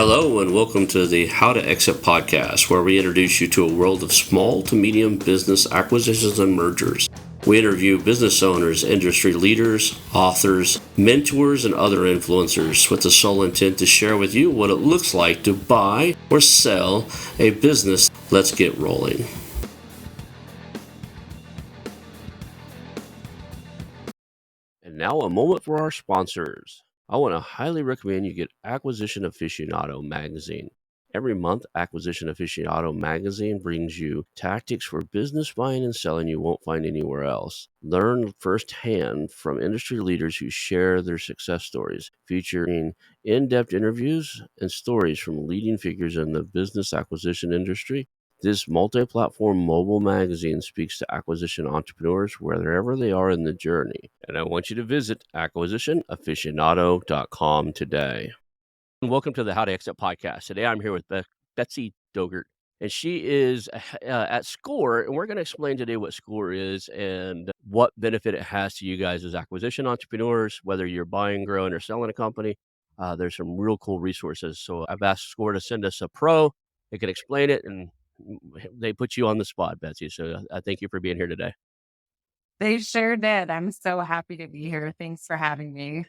Hello, and welcome to the How to Exit podcast, where we introduce you to a world of small to medium business acquisitions and mergers. We interview business owners, industry leaders, authors, mentors, and other influencers with the sole intent to share with you what it looks like to buy or sell a business. Let's get rolling. And now a moment for our sponsors. I want to highly recommend you get Acquisition Aficionado magazine. Every month, Acquisition Aficionado magazine brings you tactics for business buying and selling you won't find anywhere else. Learn firsthand from industry leaders who share their success stories, featuring in-depth interviews and stories from leading figures in the business acquisition industry. This multi-platform mobile magazine speaks to acquisition entrepreneurs wherever they are in the journey. And I want you to visit acquisitionaficionado.com today. And welcome to the How to Exit podcast. Today I'm here with Betsy Dougert, and she is at SCORE, and we're going to explain today what SCORE is and what benefit it has to you guys as acquisition entrepreneurs, whether you're buying, growing, or selling a company. There's some real cool resources. So I've asked SCORE to send us a pro. They can explain it, and they put you on the spot, Betsy. So I thank you for being here today. They sure did. I'm so happy to be here. Thanks for having me.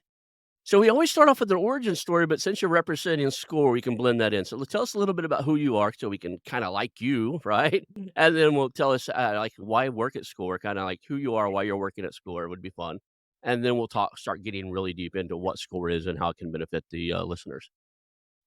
So we always start off with an origin story, but since you're representing SCORE, we can blend that in. So tell us a little bit about who you are so we can kind of like you, right? And then we'll tell us like why work at SCORE, kind of like who you are, why you're working at SCORE. It would be fun. And then we'll start getting really deep into what SCORE is and how it can benefit the listeners.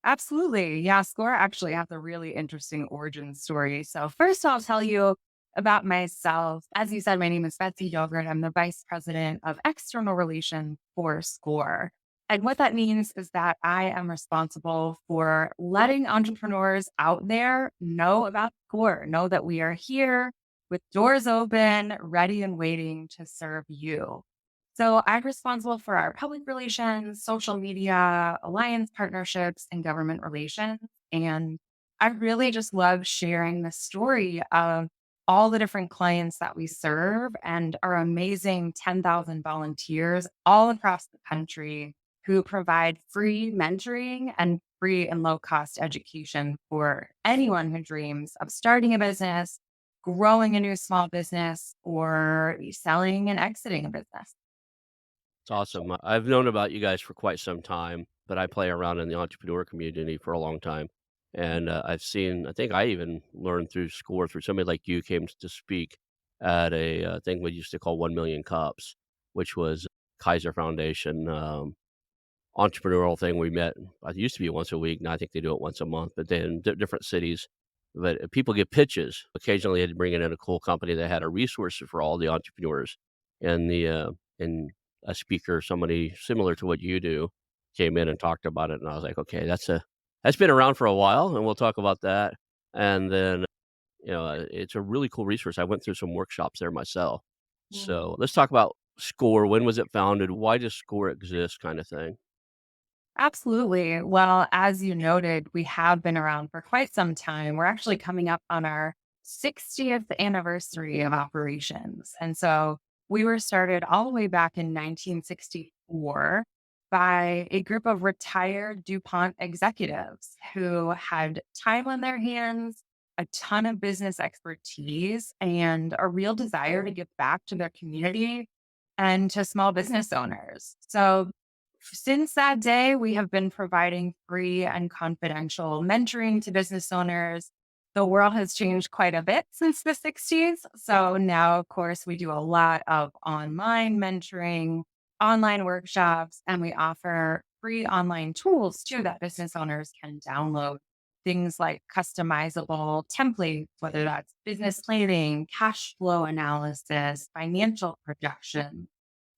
Absolutely. Yeah, SCORE actually has a really interesting origin story. So, first, I'll tell you about myself. As you said, my name is Betsy Dougert. I'm the Vice President of External Relations for SCORE. And what that means is that I am responsible for letting entrepreneurs out there know about SCORE, know that we are here with doors open, ready and waiting to serve you. So I'm responsible for our public relations, social media, alliance partnerships, and government relations. And I really just love sharing the story of all the different clients that we serve and our amazing 10,000 volunteers all across the country who provide free mentoring and free and low cost education for anyone who dreams of starting a business, growing a new small business, or selling and exiting a business. It's awesome. I've known about you guys for quite some time, but I play around in the entrepreneur community for a long time. And I've seen, I think I even learned through SCORE, through somebody like you came to speak at a thing we used to call 1 Million Cups, which was Kaiser Foundation entrepreneurial thing we met. It used to be once a week. Now I think they do it once a month, but then different cities. But people get pitches. Occasionally, they'd bring in a cool company that had a resource for all the entrepreneurs, and and a speaker, somebody similar to what you do, came in and talked about it, and I was like, okay, that's been around for a while, and we'll talk about that. And then it's a really cool resource. I went through some workshops there myself. So let's talk about SCORE. When was it founded? Why does SCORE exist? Kind of thing. Absolutely. Well, as you noted, we have been around for quite some time. We're actually coming up on our 60th anniversary of operations. And so we were started all the way back in 1964 by a group of retired DuPont executives who had time on their hands, a ton of business expertise, and a real desire to give back to their community and to small business owners. So since that day, we have been providing free and confidential mentoring to business owners. The world has changed quite a bit since the 60s. So now, of course, we do a lot of online mentoring, online workshops, and we offer free online tools too that business owners can download. Things like customizable templates, whether that's business planning, cash flow analysis, financial projection.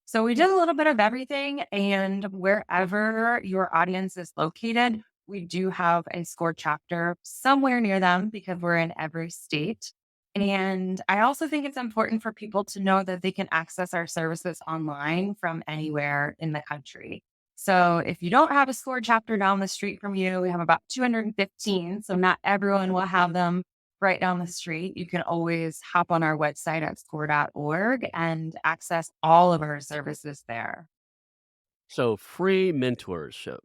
So we did a little bit of everything. And wherever your audience is located, we do have a SCORE chapter somewhere near them because we're in every state. And I also think it's important for people to know that they can access our services online from anywhere in the country. So if you don't have a SCORE chapter down the street from you, we have about 215. So not everyone will have them right down the street. You can always hop on our website at score.org and access all of our services there. So free mentorship.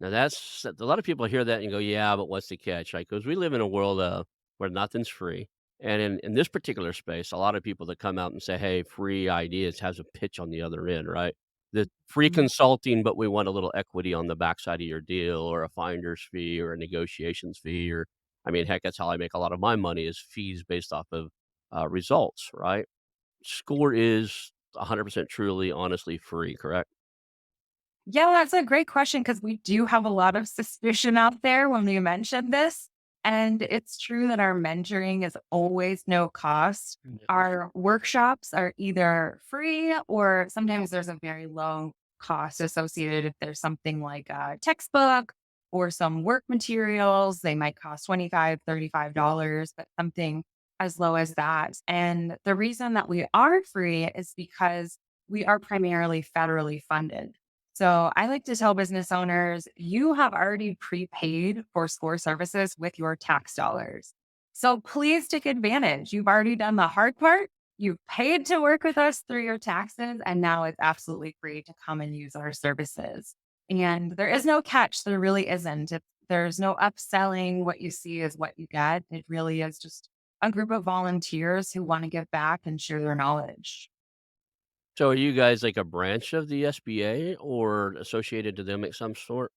Now that's a lot of people hear that and go, "Yeah, but what's the catch?" Right? Because we live in a world, where nothing's free, and in this particular space, a lot of people that come out and say, "Hey, free ideas," has a pitch on the other end, right? The free Mhm. consulting, but we want a little equity on the backside of your deal, or a finder's fee, or a negotiations fee, or I mean, heck, that's how I make a lot of my money is fees based off of, results, right? Score is 100% truly, honestly free, correct? Yeah, that's a great question because we do have a lot of suspicion out there when we mention this. And it's true that our mentoring is always no cost. Our workshops are either free or sometimes there's a very low cost associated. If there's something like a textbook or some work materials, they might cost $25, $35, but something as low as that. And the reason that we are free is because we are primarily federally funded. So I like to tell business owners, you have already prepaid for SCORE services with your tax dollars. So please take advantage. You've already done the hard part. You've paid to work with us through your taxes, and now it's absolutely free to come and use our services. And there is no catch. There really isn't. There's no upselling. What you see is what you get. It really is just a group of volunteers who want to give back and share their knowledge. So are you guys like a branch of the SBA or associated to them at some sort?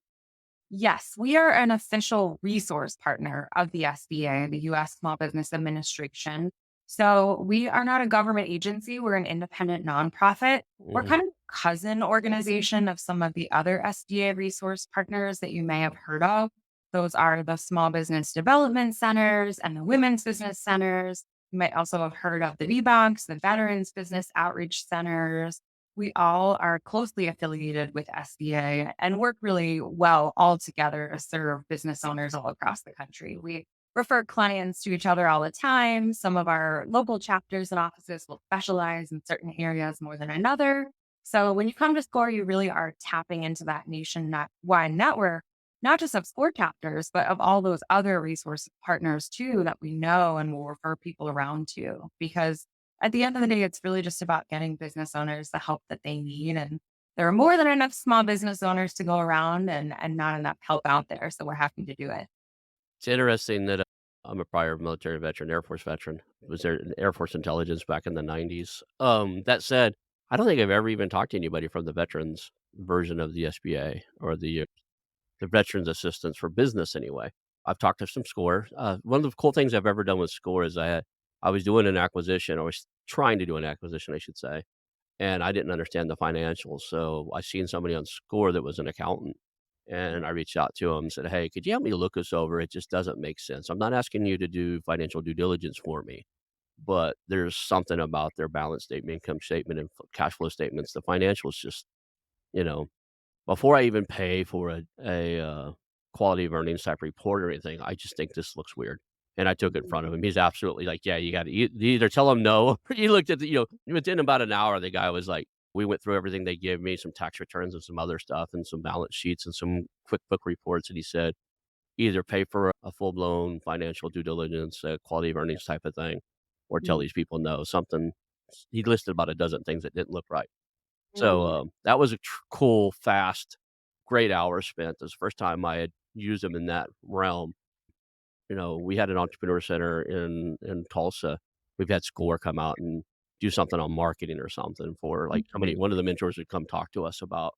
Yes, we are an official resource partner of the SBA, the US Small Business Administration. So we are not a government agency, we're an independent nonprofit. We're Mhm. kind of cousin organization of some of the other SBA resource partners that you may have heard of. Those are the Small Business Development Centers and the Women's Business Centers. You might also have heard of the VBOCs, the Veterans Business Outreach Centers. We all are closely affiliated with SBA and work really well all together to serve business owners all across the country. We refer clients to each other all the time. Some of our local chapters and offices will specialize in certain areas more than another. So when you come to SCORE, you really are tapping into that nationwide network, not just of SCORE chapters, but of all those other resource partners too that we know and will refer people around to. Because at the end of the day, it's really just about getting business owners the help that they need. And there are more than enough small business owners to go around and not enough help out there. So we're happy to do it. It's interesting that, I'm a prior military veteran, Air Force veteran, was there in Air Force Intelligence back in the '90s. That said, I don't think I've ever even talked to anybody from the veterans version of the SBA or the Veterans Assistance for Business anyway. I've talked to some SCORE. One of the cool things I've ever done with SCORE is I was doing an acquisition, I was trying to do an acquisition, I should say, and I didn't understand the financials, so I seen somebody on SCORE that was an accountant, and I reached out to him and said, "Hey, could you help me look this over? It just doesn't make sense. I'm not asking you to do financial due diligence for me, but there's something about their balance statement, income statement, and cash flow statements. The financials just, you know, before I even pay for a quality of earnings type report or anything, I just think this looks weird." And I took it in front of him. He's absolutely like, "Yeah, you gotta you either tell him no," or you looked at within about an hour, the guy was like, we went through everything they gave me, some tax returns and some other stuff and some balance sheets and some QuickBook reports, and he said, "Either pay for a full-blown financial due diligence, quality of earnings type of thing, or tell Mm, these people no." Something he listed about a dozen things that didn't look right. So, mm, that was a cool, fast, great hour spent. It was the first time I had used them in that realm. We had an entrepreneur center in Tulsa. We've had SCORE come out and do something on marketing or something for, like, somebody mhm, one of the mentors would come talk to us about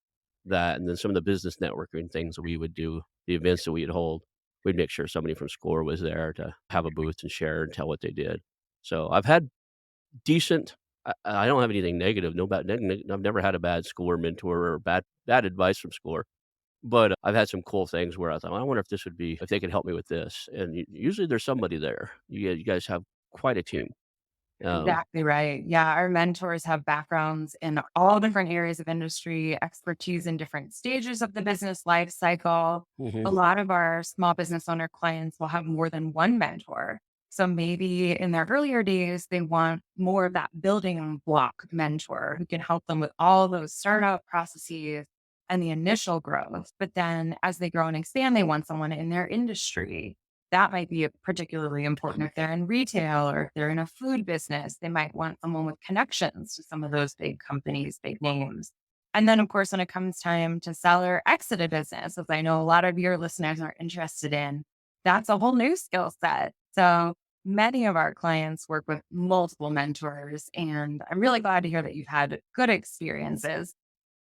that, and then some of the business networking things that we would do, the events that we'd hold, we'd make sure somebody from SCORE was there to have a booth and share and tell what they did. So, I've had decent I don't have anything negative, no bad I've never had a bad SCORE mentor or bad advice from SCORE, but I've had some cool things where I thought, "Well, I wonder if they could help me with this," and usually there's somebody there. You guys have quite a team. Um exactly right. Yeah, our mentors have backgrounds in all different areas of industry, expertise in different stages of the business life cycle. A Mhm. lot of our small business owner clients will have more than one mentor. So maybe in their earlier days, they want more of that building block mentor who can help them with all those startup processes and the initial growth. But then as they grow and expand, they want someone in their industry that might be particularly important if they're in retail or if they're in a food business. They might want someone with connections to some of those big companies, big names. And then, of course, when it comes time to sell or exit a business, as I know a lot of your listeners are interested in, that's a whole new skill set. So many of our clients work with multiple mentors, and I'm really glad to hear that you've had good experiences.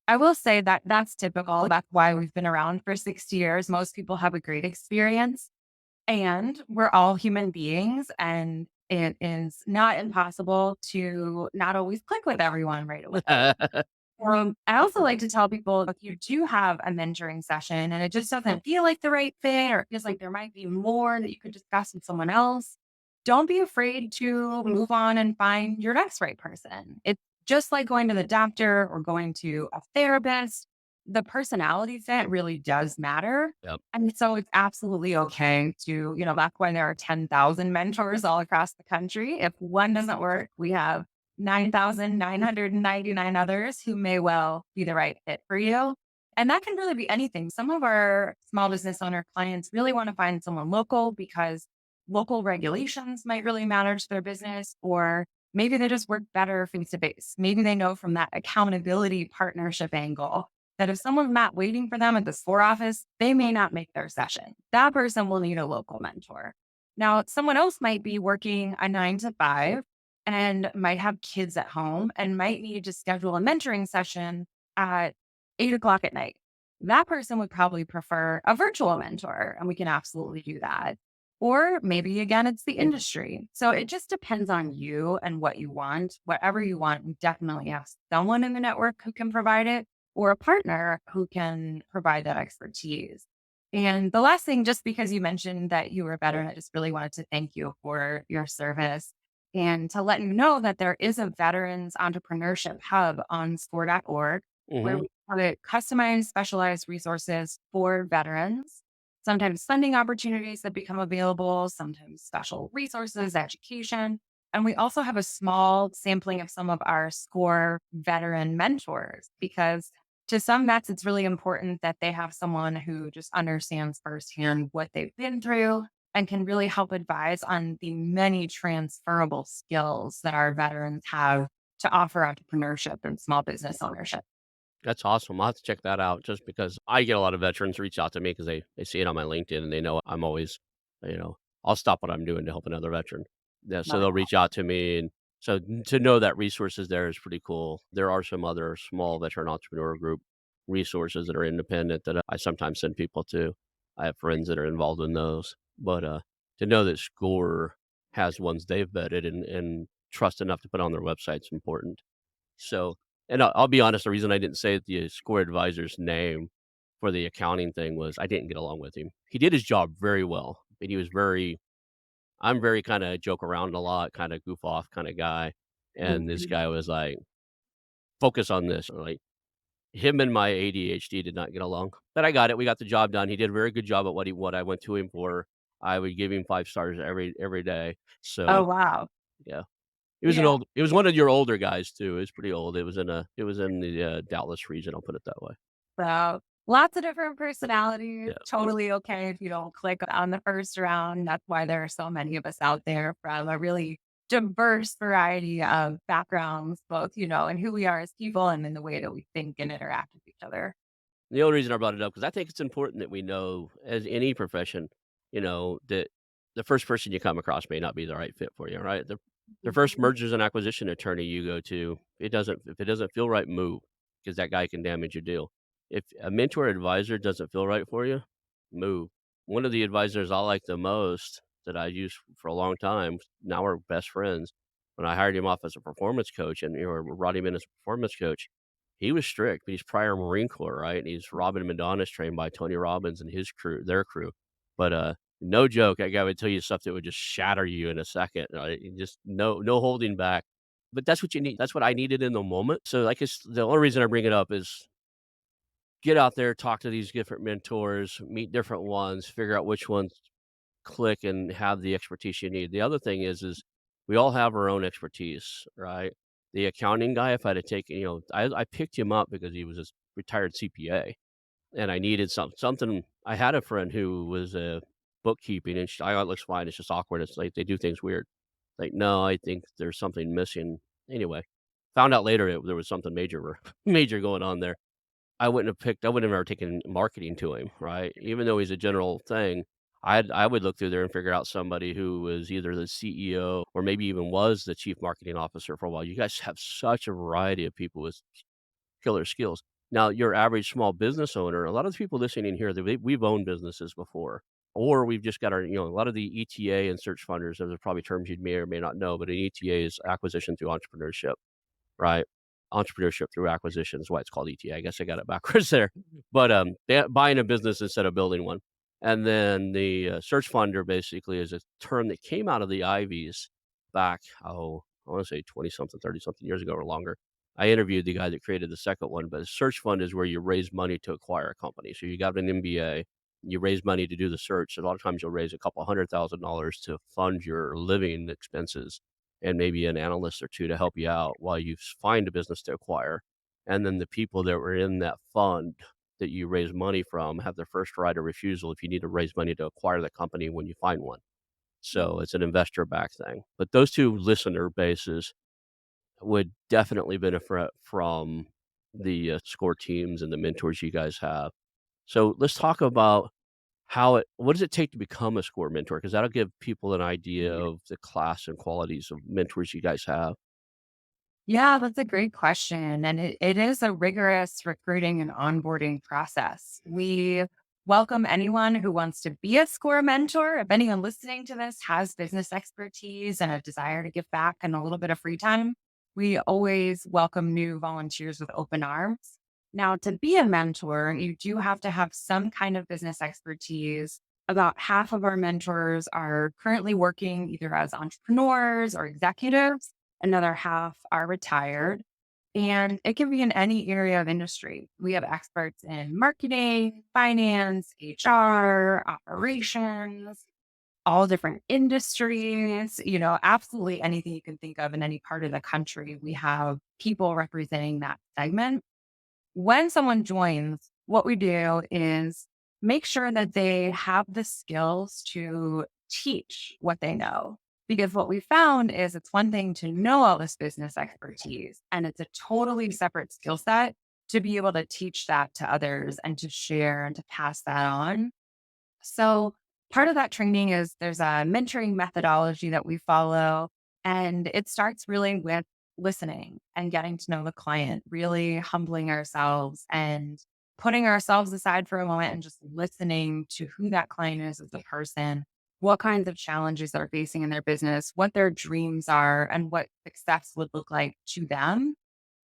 I will say that that's typical. That's why we've been around for 60 years. Most people have a great experience, and we're all human beings, and it is not impossible to not always click with everyone right away. I also like to tell people if you do have a mentoring session and it just doesn't feel like the right fit, or it feels like there might be more that you could discuss with someone else, don't be afraid to move on and find your next right person. It's just like going to the doctor or going to a therapist. The personality fit really does matter. Yep. And so it's absolutely okay to, that's why there are 10,000 mentors all across the country. If one doesn't work, we have 9,999 others who may well be the right fit for you. And that can really be anything. Some of our small business owner clients really want to find someone local because local regulations might really matter to their business, or maybe they just work better face to face. Maybe they know from that accountability partnership angle that if someone's not waiting for them at the store office, they may not make their session. That person will need a local mentor. Now, someone else might be working a 9 to 5 and might have kids at home and might need to schedule a mentoring session at 8 o'clock at night. That person would probably prefer a virtual mentor, and we can absolutely do that. Or maybe again, it's the industry. So it just depends on you and what you want. Whatever you want, we definitely have someone in the network who can provide it, or a partner who can provide that expertise. And the last thing, just because you mentioned that you were a veteran, I just really wanted to thank you for your service and to let you know that there is a veterans entrepreneurship hub on score.org where Mhm. we have customized, specialized resources for veterans, sometimes funding opportunities that become available, sometimes special resources, education. And we also have a small sampling of some of our SCORE veteran mentors because to some vets, it's really important that they have someone who just understands firsthand what they've been through and can really help advise on the many transferable skills that our veterans have to offer entrepreneurship and small business ownership. That's awesome. I'll have to check that out just because I get a lot of veterans reach out to me because they see it on my LinkedIn and they know I'm always, you know, I'll stop what I'm doing to help another veteran. Yeah, so Love it. they'll reach out to me, and so to know that resources there is pretty cool. There are some other small veteran entrepreneur group resources that are independent that I sometimes send people to. I have friends that are involved in those, but to know that SCORE has ones they've vetted and trust enough to put on their website is important. So, and I'll be honest, the reason I didn't say the SCORE advisor's name for the accounting thing was I didn't get along with him. He did his job very well, and he was very I'm very kinda joke around a lot, kinda goof off kinda guy, and this Mhm. guy was like, "Focus on this," or like, him and my ADHD did not get along, but I got it, we got the job done. He did a very good job at what I went to him for. I would give him 5 stars every day, Oh, so, wow. yeah. Yeah. It was one of your older guys too. It was pretty old. It was in the, Dallas region, I'll put it that way. So lots of different personalities. Yeah. Totally okay if you don't click on the first round. That's why there are so many of us out there from a really diverse variety of backgrounds, both, and who we are as people and in the way that we think and interact with each other. The only reason I brought it up because I think it's important that we know, as any profession, that the first person you come across may not be the right fit for you, right? The first Mhm. mergers and acquisition attorney you go to, if it doesn't feel right, move, because that guy can damage your deal. If a mentor advisor doesn't feel right for you, move. One of the advisors I like the most that I used for a long time, now we're best friends. When I hired him off as a performance coach and brought him in as a performance coach, he was strict, but he's prior Marine Corps, right? And he's Robin and Madonna's trained by Tony Robbins and his crew, their crew. But no joke, that guy would tell you stuff that would just shatter you in a second. Just no holding back. But that's what you need. That's what I needed in the moment. So like it's the only reason I bring it up is get out there, talk to these different mentors, meet different ones, figure out which ones click and have the expertise you need. The other thing is we all have our own expertise, right? The accounting guy, if I had to take, I picked him up because he was a retired CPA and I needed something. I had a friend who was a bookkeeping and I thought it looks fine. It's just awkward. It's like they do things weird. Like, no, I think there's something missing. Anyway, Found out later there was something major major going on there. I wouldn't have ever taken marketing to him, right? Even though he's a general thing, I would look through there and figure out somebody who was either the CEO or maybe even was the chief marketing officer for a while. You guys have such a variety of people with killer skills. Now, your average small business owner, a lot of the people listening here, we've owned businesses before, or we've just got a lot of the ETA and search funders, those are probably terms you may or may not know, but an ETA is acquisition through entrepreneurship. Right? Entrepreneurship through acquisition is why it's called ETA. I guess I got it backwards there. But, buying a business instead of building one. And then the, search funder basically is a term that came out of the Ivies back, I wanna say 20 something, 30 something years ago or longer. I interviewed the guy that created the second one, but a search fund is where you raise money to acquire a company. So you got an MBA, you raise money to do the search. A lot of times you'll raise a couple $100,000 to fund your living expenses and maybe an analyst or 2 to help you out while you find a business to acquire. And then the people that were in that fund that you raise money from have their first right of refusal if you need to raise money to acquire the company when you find one. So it's an investor back thing. But those 2 listener bases would definitely benefit from the, SCORE teams and the mentors you guys have. So let's talk about what does it take to become a SCORE mentor? Because that'll give people an idea of the class and qualities of mentors you guys have. Yeah, that's a great question. And it is a rigorous recruiting and onboarding process. We welcome anyone who wants to be a SCORE mentor. If anyone listening to this has business expertise and a desire to give back and a little bit of free time, we always welcome new volunteers with open arms. Now, to be a mentor, you do have to have some kind of business expertise. About half of our mentors are currently working either as entrepreneurs or executives. Another half are retired, and it can be in any area of industry. We have experts in marketing, finance, HR, operations, all different industries, absolutely anything you can think of in any part of the country. We have people representing that segment. When someone joins, what we do is make sure that they have the skills to teach what they know. Because what we found is it's one thing to know all this business expertise, and it's a totally separate skill set to be able to teach that to others and to share and to pass that on. So part of that training is there's a mentoring methodology that we follow, and it starts really with listening and getting to know the client, really humbling ourselves and putting ourselves aside for a moment and just listening to who that client is as a person, what kinds of challenges they're facing in their business, what their dreams are, and what success would look like to them.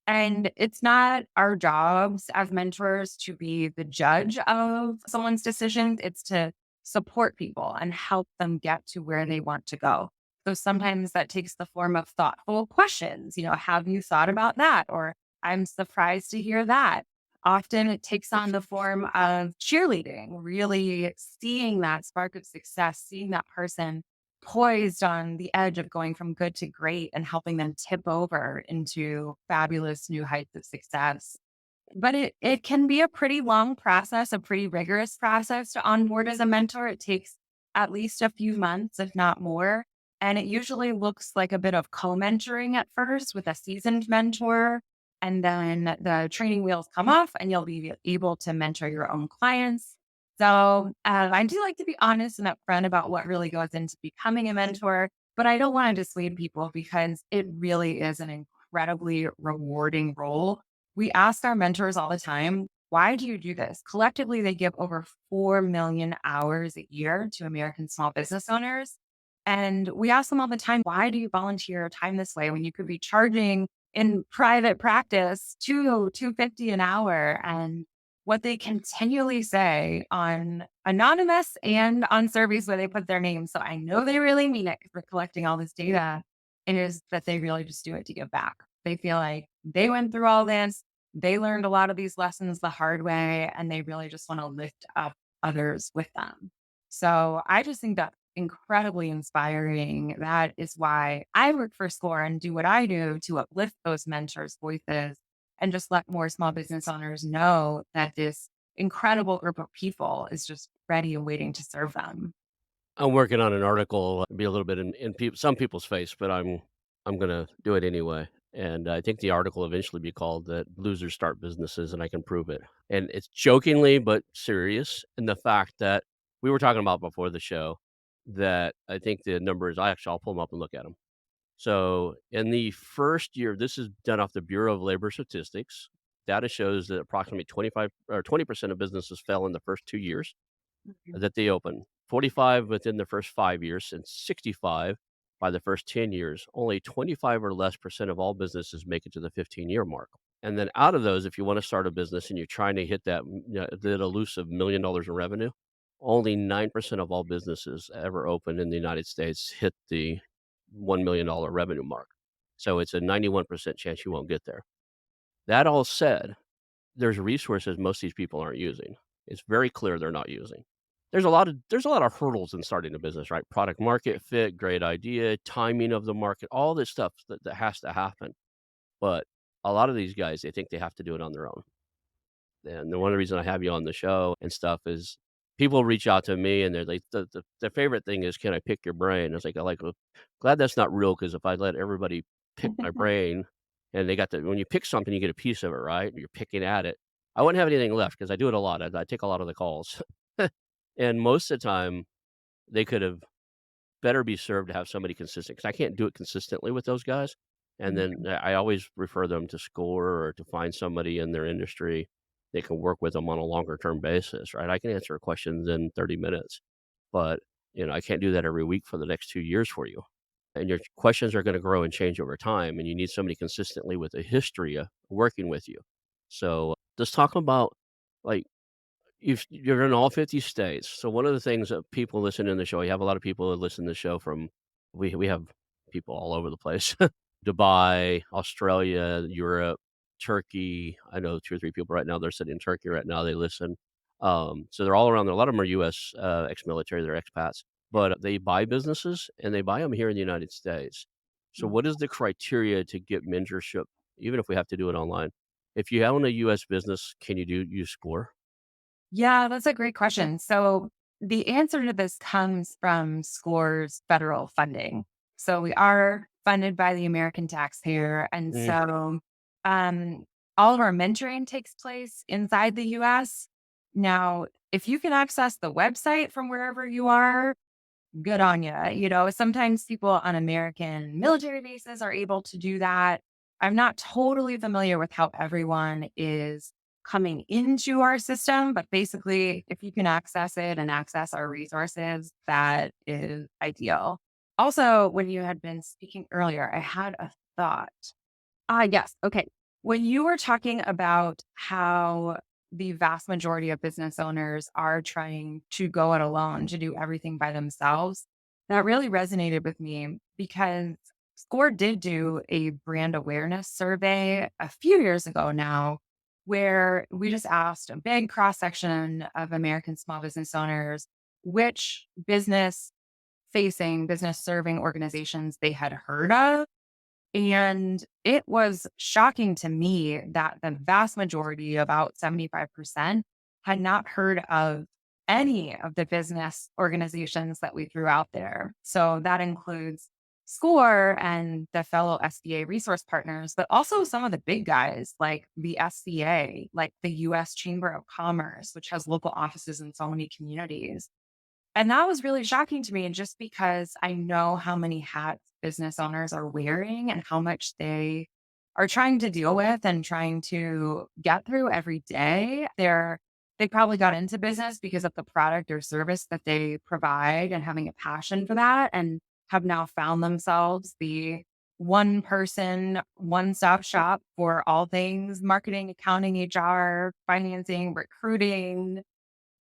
And it's not our jobs as mentors to be the judge of someone's decisions. It's to support people and help them get to where they want to go. So sometimes that takes the form of thoughtful questions. Have you thought about that? Or I'm surprised to hear that. Often it takes on the form of cheerleading, really seeing that spark of success, seeing that person poised on the edge of going from good to great and helping them tip over into fabulous new heights of success. But it can be a pretty long process, a pretty rigorous process to onboard as a mentor. It takes at least a few months, if not more. And it usually looks like a bit of co-mentoring at first with a seasoned mentor. And then the training wheels come off and you'll be able to mentor your own clients. So I do like to be honest and upfront about what really goes into becoming a mentor, but I don't want to dissuade people because it really is an incredibly rewarding role. We ask our mentors all the time, why do you do this? Collectively, they give over 4 million hours a year to American small business owners. And we ask them all the time, why do you volunteer your time this way when you could be charging in private practice 250 an hour? And what they continually say on anonymous and on surveys where they put their name. So I know they really mean it because we're collecting all this data. It is that they really just do it to give back. They feel like they went through all this. They learned a lot of these lessons the hard way, and they really just want to lift up others with them. So I just think that's incredibly inspiring. That is why I work for SCORE and do what I do to uplift those mentors' voices and just let more small business owners know that this incredible group of people is just ready and waiting to serve them. I'm working on an article, be a little bit in some people's face, but I'm gonna do it anyway. And I think the article will eventually be called that "Losers Start Businesses," and I can prove it. And it's jokingly but serious in the fact that we were talking about before the show that I think the numbers I'll pull them up and look at them. So, in the first year, this is done off the Bureau of Labor Statistics. Data shows that approximately 25 or 20% of businesses fail in the first 2 years Mhm. that they open, 45 within the first 5 years, and 65 by the first 10 years. Only 25 or less percent of all businesses make it to the 15-year mark. And then out of those, if you wanna start a business and you're trying to hit that elusive $1,000,000 in revenue, only 9% of all businesses ever open in the United States hit the $1,000,000 revenue mark. So it's a 91% chance you won't get there. That all said, there's resources most of these people aren't using. It's very clear they're not using. There's a lot of hurdles in starting a business, right? Product market fit, great idea, timing of the market, all this stuff that has to happen. But a lot of these guys, they think they have to do it on their own. And the one of the reason I have you on the show and stuff is people reach out to me and they're like, the favorite thing is, "Can I pick your brain?" Well, glad that's not real because if I let everybody pick my brain and they got the when you pick something, you get a piece of it, right? You're picking at it. I wouldn't have anything left because I do it a lot. I take a lot of the calls. And most of the time, they could have better be served to have somebody consistent because I can't do it consistently with those guys. And then I always refer them to SCORE or to find somebody in their industry that can work with them on a longer term basis, right? I can answer questions in 30 minutes, but I can't do that every week for the next 2 years for you. And your questions are going to grow and change over time, and you need somebody consistently with a history of working with you. So let's talk about like you're in all 50 states. So one of the things that people listen in the show, you have a lot of people that listen to the show from we have people all over the place. Dubai, Australia, Europe, Turkey. I know 2 or 3 people right now, they're sitting in Turkey right now, they listen. So they're all around there. A lot of them are US, ex-military, they're expats, but they buy businesses and they buy them here in the United States. So what is the criteria to get mentorship, even if we have to do it online? If you own a US business, can you use SCORE? Yeah, that's a great question. So the answer to this comes from SCORE's federal funding. So we are funded by the American taxpayer. And Mm. so um, all of our mentoring takes place inside the US. Now, if you can access the website from wherever you are, good on you. You know, sometimes people on American military bases are able to do that. I'm not totally familiar with how everyone is coming into our system, but basically, if you can access it and access our resources, that is ideal. Also, when you had been speaking earlier, I had a thought. Yes. Okay. When you were talking about how the vast majority of business owners are trying to go it alone, to do everything by themselves, that really resonated with me because SCORE did do a brand awareness survey a few years ago now, where we just asked a big cross section of American small business owners which business facing, business serving organizations they had heard of, and it was shocking to me that the vast majority, about 75%, had not heard of any of the business organizations that we threw out there. So that includes SCORE and the fellow SBA resource partners, but also some of the big guys like the SCA, like the US Chamber of Commerce, which has local offices in so many communities. And that was really shocking to me just because I know how many hats business owners are wearing and how much they are trying to deal with and trying to get through every day. They probably got into business because of the product or service that they provide and having a passion for that, and have now found themselves the one person, one stop shop for all things marketing, accounting, HR, financing, recruiting,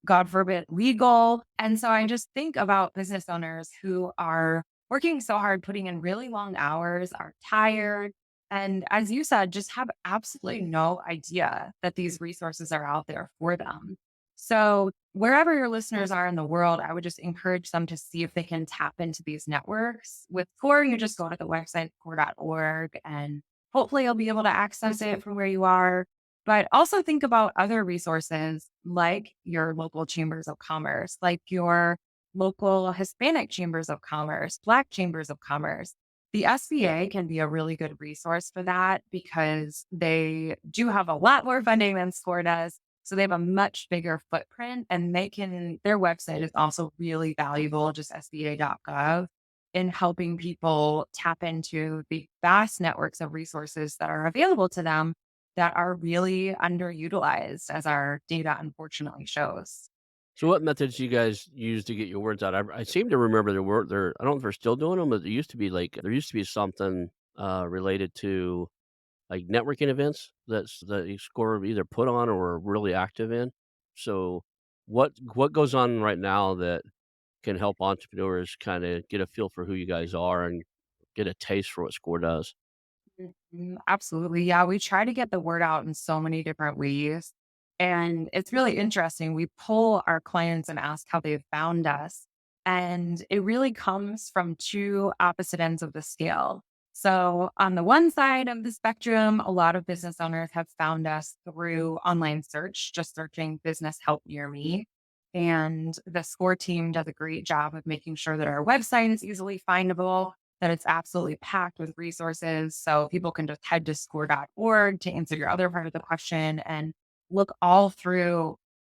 God forbid, legal. And so I just think about business owners who are working so hard, putting in really long hours, are tired. And as you said, just have absolutely no idea that these resources are out there for them. So, wherever your listeners are in the world, I would just encourage them to see if they can tap into these networks. With CORE, you just go to the website, core.org, and hopefully you'll be able to access it from where you are. But also think about other resources like your local chambers of commerce, like your local Hispanic chambers of commerce, Black chambers of commerce. The SBA can be a really good resource for that because they do have a lot more funding than SCORE does. So they have a much bigger footprint and their website is also really valuable, just SBA.gov, in helping people tap into the vast networks of resources that are available to them that are really underutilized, as our data unfortunately shows. So what methods do you guys use to get your words out? I seem to remember there I don't know if they're still doing them, but there used to be something, related to, like, networking events that you score either put on or are really active in. So what goes on right now that can help entrepreneurs kinda get a feel for who you guys are and get a taste for what SCORE does? Absolutely. Yeah, we try to get the word out in so many different ways. And it's really interesting. We pull our clients and ask how they've found us. And it really comes from two opposite ends of the scale. So, on the one side of the spectrum, a lot of business owners have found us through online search, just searching business help near me. And the SCORE team does a great job of making sure that our website is easily findable, that it's absolutely packed with resources. So people can just head to score.org to answer your other part of the question and look all through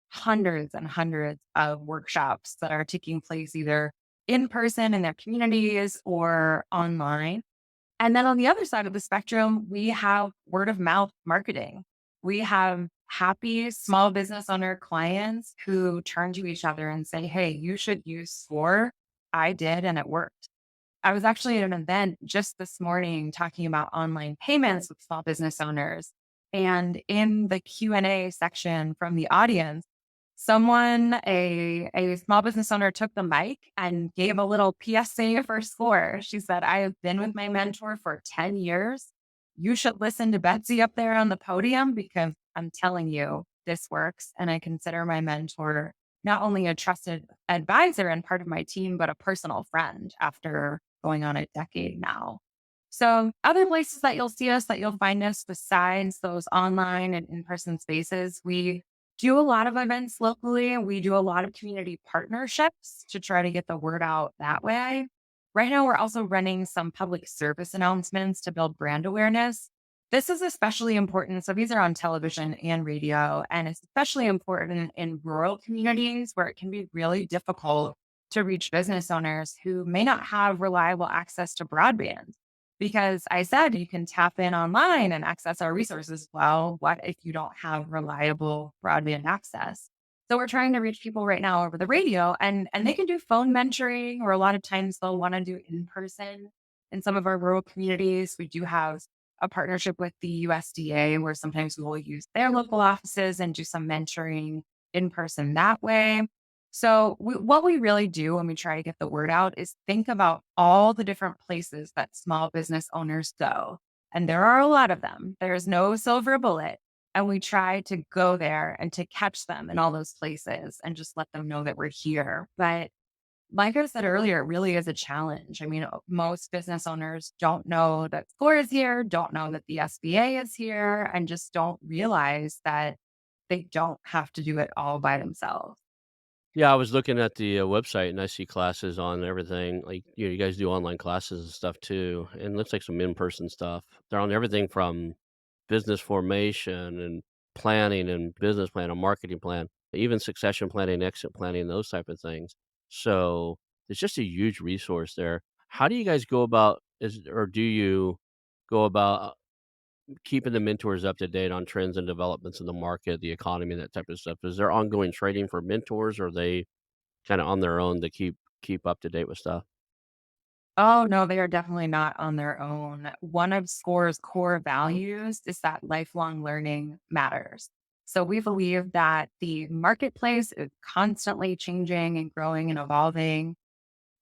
hundreds and hundreds of workshops that are taking place either in person in their communities or online. And then on the other side of the spectrum, we have word of mouth marketing. We have happy small business owner clients who turn to each other and say, "Hey, you should use Score. I did and it worked." I was actually at an event just this morning talking about online payments with small business owners. And in the Q&A section from the audience, a small business owner took the mic and gave a little PSA for SCORE. She said, "I have been with my mentor for 10 years. You should listen to Betsy up there on the podium because I'm telling you, this works. And I consider my mentor not only a trusted advisor and part of my team, but a personal friend after going on a decade now." So, other places that you'll see us, that you'll find us besides those online and in person spaces, we do a lot of events locally. We do a lot of community partnerships to try to get the word out that way. Right now, we're also running some public service announcements to build brand awareness. This is especially important. So, these are on television and radio, and it's especially important in rural communities where it can be really difficult to reach business owners who may not have reliable access to broadband. Because I said you can tap in online and access our resources. Well, what if you don't have reliable broadband access? So we're trying to reach people right now over the radio, and they can do phone mentoring, or a lot of times they'll want to do in person. In some of our rural communities, we do have a partnership with the USDA where sometimes we will use their local offices and do some mentoring in person that way. So, what we really do when we try to get the word out is think about all the different places that small business owners go. And there are a lot of them. There's no silver bullet. And we try to go there and to catch them in all those places and just let them know that we're here. But like I said earlier, it really is a challenge. I mean, most business owners don't know that SCORE is here, don't know that the SBA is here, and just don't realize that they don't have to do it all by themselves. Yeah, I was looking at the, website and I see classes on everything, like, you guys do online classes and stuff too, and it looks like some in-person stuff. They're on everything from business formation and planning and business plan, a marketing plan, even succession planning, exit planning, those type of things. So, it's just a huge resource there. How do you guys go about do you go about keeping the mentors up to date on trends and developments in the market, the economy, that type of stuff? Is there ongoing training for mentors, or are they kinda on their own to keep up to date with stuff? Oh, no, they are definitely not on their own. One of SCORE's core values is that lifelong learning matters. So we believe that the marketplace is constantly changing and growing and evolving.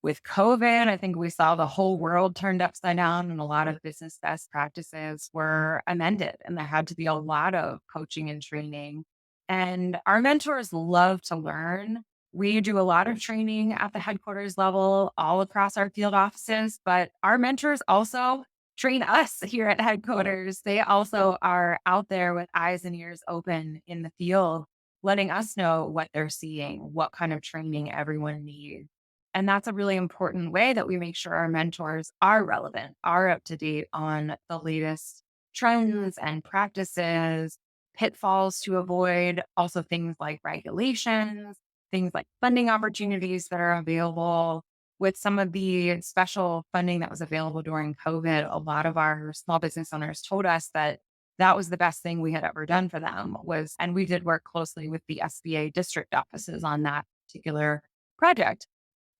With COVID, I think we saw the whole world turned upside down and a lot of business best practices were amended, and there had to be a lot of coaching and training. And our mentors love to learn. We do a lot of training at the headquarters level, all across our field offices, but our mentors also train us here at headquarters. They also are out there with eyes and ears open in the field, letting us know what they're seeing, what kind of training everyone needs. And that's a really important way that we make sure our mentors are relevant, are up to date on the latest trends and practices, pitfalls to avoid, also things like regulations, things like funding opportunities that are available. With some of the special funding that was available during COVID, a lot of our small business owners told us that that was the best thing we had ever done for them was, and we did work closely with the SBA district offices on that particular project.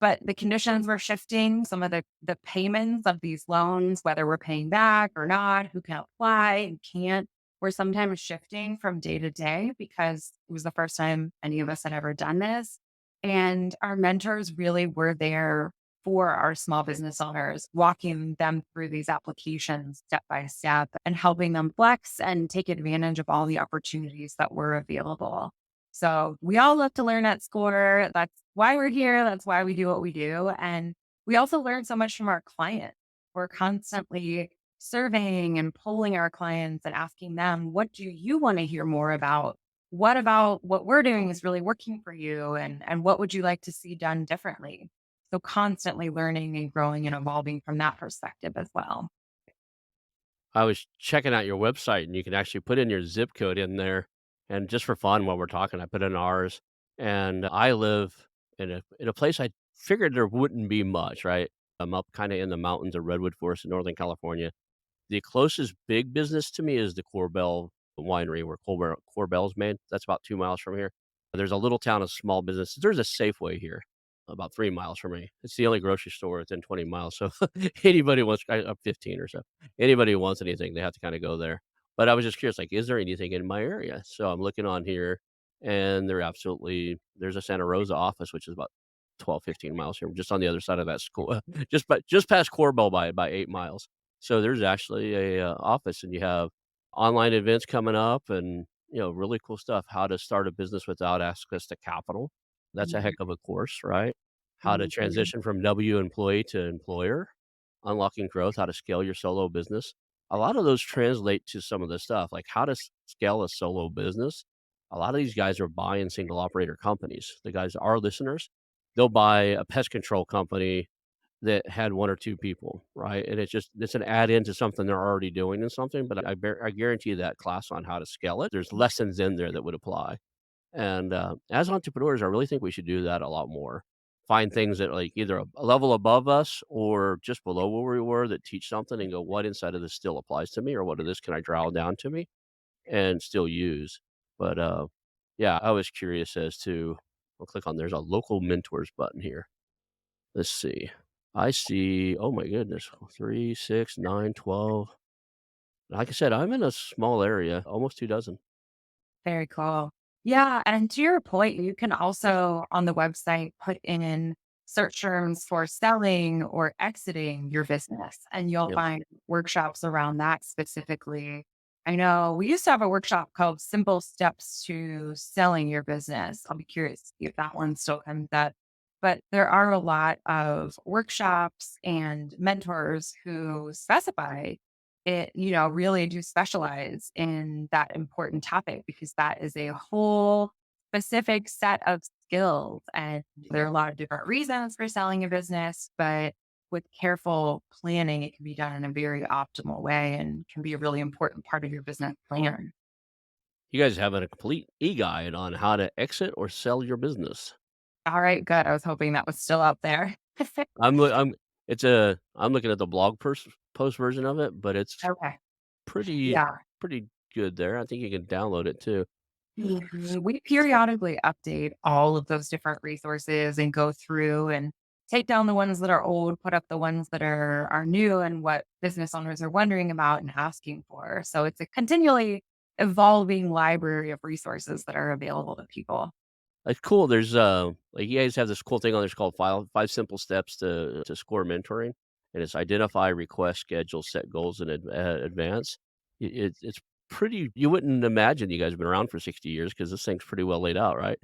But the conditions were shifting. Some of the payments of these loans, whether we're paying back or not, who can apply and can't, were sometimes shifting from day to day because it was the first time any of us had ever done this. And our mentors really were there for our small business owners, walking them through these applications step by step and helping them flex and take advantage of all the opportunities that were available. So we all love to learn at SCORE. That's why we're here. That's why we do what we do. And we also learn so much from our clients. We're constantly surveying and polling our clients and asking them, what do you want to hear more about? What about what we're doing is really working for you? And what would you like to see done differently? So constantly learning and growing and evolving from that perspective as well. I was checking out your website, and you can actually put in your zip code in there, and just for fun while we're talking, I put in ours, and I live in a place I figured there wouldn't be much, right? I'm up kinda in the mountains of Redwood Forest in Northern California. The closest big business to me is the Corbell Winery where Corbell's made. That's about 2 miles from here. There's a little town of small businesses. There's a Safeway here about 3 miles from me. It's the only grocery store within 20 miles, so anybody wants 15 or so. Anybody who wants anything, they have to kinda go there. But I was just curious, like, is there anything in my area? So I'm looking on here, and there's a Santa Rosa office, which is about 12, 15 miles here, just on the other side of that school, just past Corbell by 8 miles. So there's actually a, office, and you have online events coming up and, really cool stuff. How to start a business without access to capital. That's a heck of a course, right? How to Mhm. transition from W employee to employer, unlocking growth, how to scale your solo business. A lot of those translate to some of the stuff, like how to scale a solo business. A lot of these guys are buying single operator companies. The guys, our listeners, they'll buy a pest control company that had 1 or 2 people, right? And it's an add-in to something they're already doing and something, but I guarantee you that class on how to scale it, there's lessons in there that would apply. And, as entrepreneurs, I really think we should do that a lot more. Find things that, like, either a level above us or just below where we were that teach something and go, "What inside of this still applies to me?" Or, "What of this can I draw down to me and still use?" But, yeah, I was curious as to I'll click on there's a local mentors button here. Let's see. I see oh my goodness, 3, 6, 9, 12. Like I said, I'm in a small area, almost 2 dozen. Very cool. Yeah. And to your point, you can also on the website put in search terms for selling or exiting your business, and you'll Yep. find workshops around that specifically. I know we used to have a workshop called Simple Steps to Selling Your Business. I'll be curious to see if that one still comes up. But there are a lot of workshops and mentors who specify really do specialize in that important topic because that is a whole specific set of skills. And there are a lot of different reasons for selling a business, but with careful planning, it can be done in a very optimal way and can be a really important part of your business plan. You guys have a complete e-guide on how to exit or sell your business. All right, good. I was hoping that was still out there. I'm looking at the post version of it, but it's Okay. pretty Yeah. pretty good there. I think you can download it too. Mhm. We periodically update all of those different resources and go through and take down the ones that are old, put up the ones that are new and what business owners are wondering about and asking for. So it's a continually evolving library of resources that are available to people. It's cool. There's, like, you guys have this cool thing on there's called 5 simple steps to score mentoring, and it's identify, request, schedule, set goals in advance. It's pretty you wouldn't imagine you guys have been around for 60 years because this thing's pretty well laid out, right?